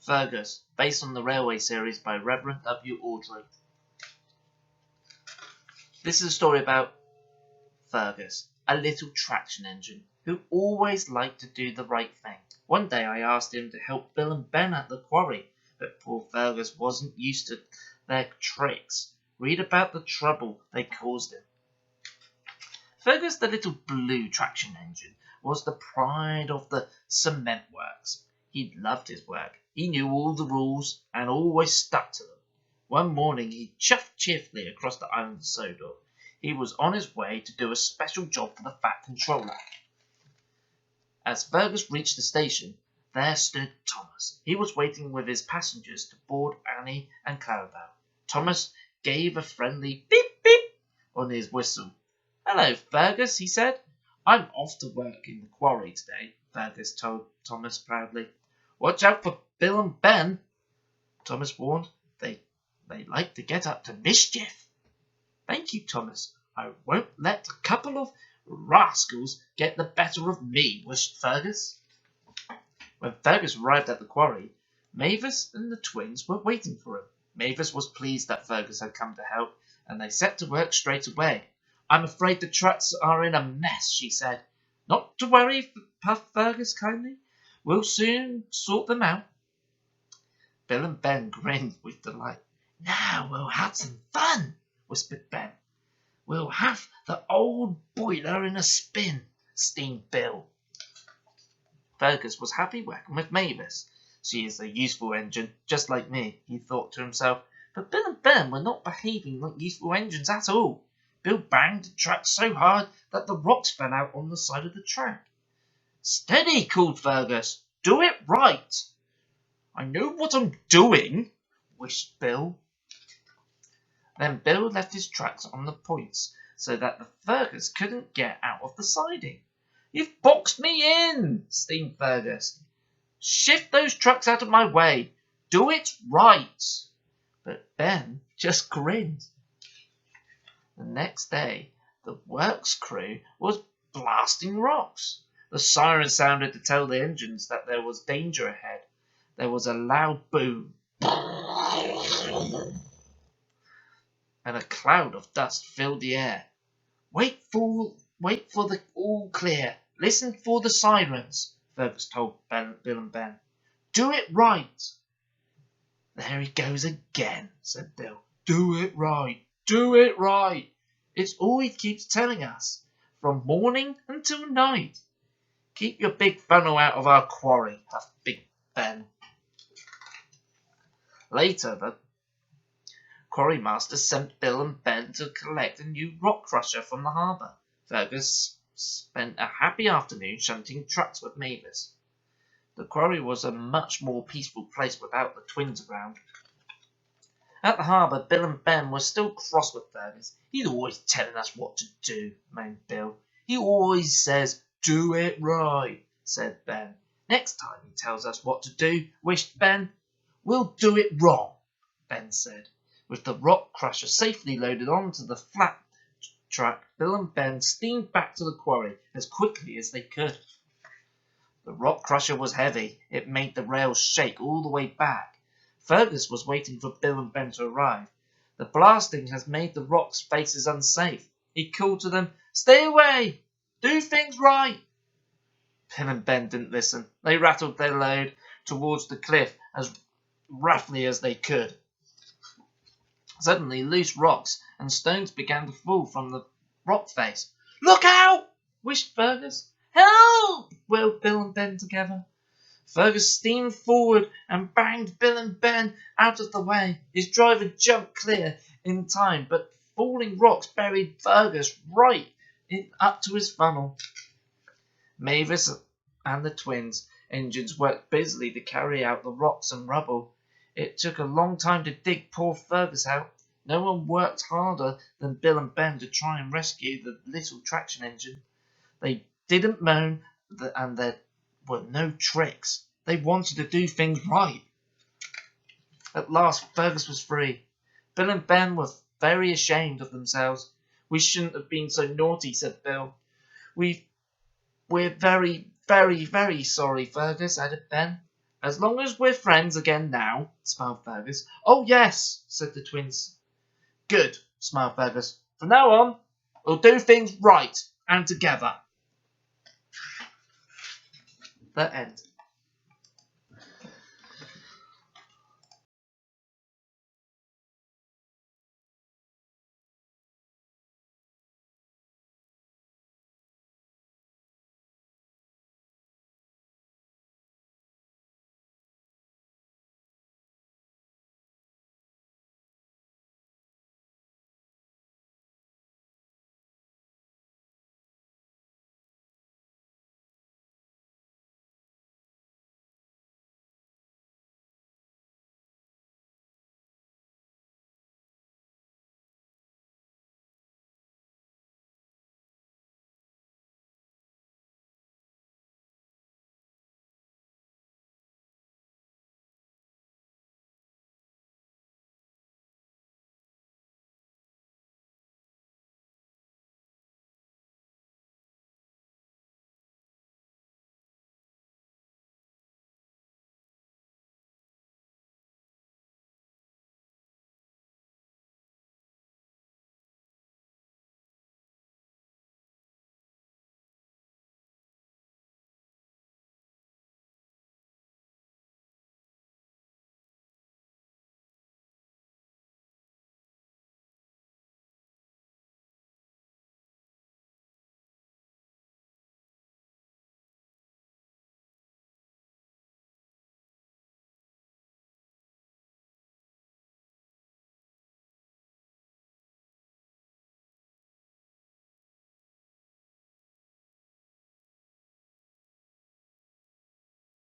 Fergus, based on the Railway series by Reverend W. Awdry. This is a story about Fergus, a little traction engine, who always liked to do the right thing. One day I asked him to help Bill and Ben at the quarry, but poor Fergus wasn't used to their tricks. Read about the trouble they caused him. Fergus, the little blue traction engine, was the pride of the cement works. He loved his work. He knew all the rules and always stuck to them. One morning he chuffed cheerfully across the island of Sodor. He was on his way to do a special job for the Fat Controller. As Fergus reached the station, there stood Thomas. He was waiting with his passengers to board Annie and Clarabelle. Thomas gave a friendly beep beep on his whistle. "Hello, Fergus," he said. "I'm off to work in the quarry today," Fergus told Thomas proudly. "Watch out for Bill and Ben," Thomas warned. They like to get up to mischief." "Thank you, Thomas. I won't let a couple of rascals get the better of me," wished Fergus. When Fergus arrived at the quarry, Mavis and the twins were waiting for him. Mavis was pleased that Fergus had come to help, and they set to work straight away. "I'm afraid the trucks are in a mess," she said. "Not to worry," puffed Fergus kindly. "We'll soon sort them out." Bill and Ben grinned with delight. "Now we'll have some fun," whispered Ben. "We'll have the old boiler in a spin," steamed Bill. Fergus was happy working with Mavis. "She is a useful engine, just like me," he thought to himself. But Bill and Ben were not behaving like useful engines at all. Bill banged the truck so hard that the rocks fell out on the side of the track. "Steady," called Fergus. "Do it right." "I know what I'm doing," wished Bill. Then Bill left his tracks on the points so that the Fergus couldn't get out of the siding. "You've boxed me in," steamed Fergus. "Shift those trucks out of my way. Do it right." But Ben just grinned. The next day, the works crew was blasting rocks. The siren sounded to tell the engines that there was danger ahead. There was a loud boom, and a cloud of dust filled the air. Wait for the all clear. Listen for the sirens," Fergus told Bill and Ben. "Do it right." "There he goes again," said Bill. "Do it right. Do it right. It's all he keeps telling us, from morning until night." "Keep your big funnel out of our quarry," huffed Big Ben. Later, the quarry master sent Bill and Ben to collect a new rock crusher from the harbour. Fergus spent a happy afternoon shunting trucks with Mavis. The quarry was a much more peaceful place without the twins around. At the harbour, Bill and Ben were still cross with Fergus. "He's always telling us what to do," moaned Bill. "He always says, 'Do it right,'" said Ben. "Next time he tells us what to do," wished Ben. "We'll do it wrong," Ben said. With the rock crusher safely loaded onto the flat truck, Bill and Ben steamed back to the quarry as quickly as they could. The rock crusher was heavy. It made the rails shake all the way back. Fergus was waiting for Bill and Ben to arrive. "The blasting has made the rock's faces unsafe." He called to them, "Stay away! Do things right!" Bill and Ben didn't listen. They rattled their load towards the cliff as roughly as they could. Suddenly, loose rocks and stones began to fall from the rock face. "Look out!" wished Fergus. "Help!" wailed Bill and Ben together. Fergus steamed forward and banged Bill and Ben out of the way. His driver jumped clear in time, but falling rocks buried Fergus right up to his funnel. Mavis and the twins' engines worked busily to carry out the rocks and rubble. It took a long time to dig poor Fergus out. No one worked harder than Bill and Ben to try and rescue the little traction engine. They didn't moan, and there were no tricks. They wanted to do things right. At last, Fergus was free. Bill and Ben were very ashamed of themselves. "We shouldn't have been so naughty," said Bill. "We're very, very, very sorry, Fergus," added Ben. As long as we're friends again now, smiled Fergus. Oh, yes, said the twins. Good, smiled Fergus. From now on, we'll do things right and together. The end.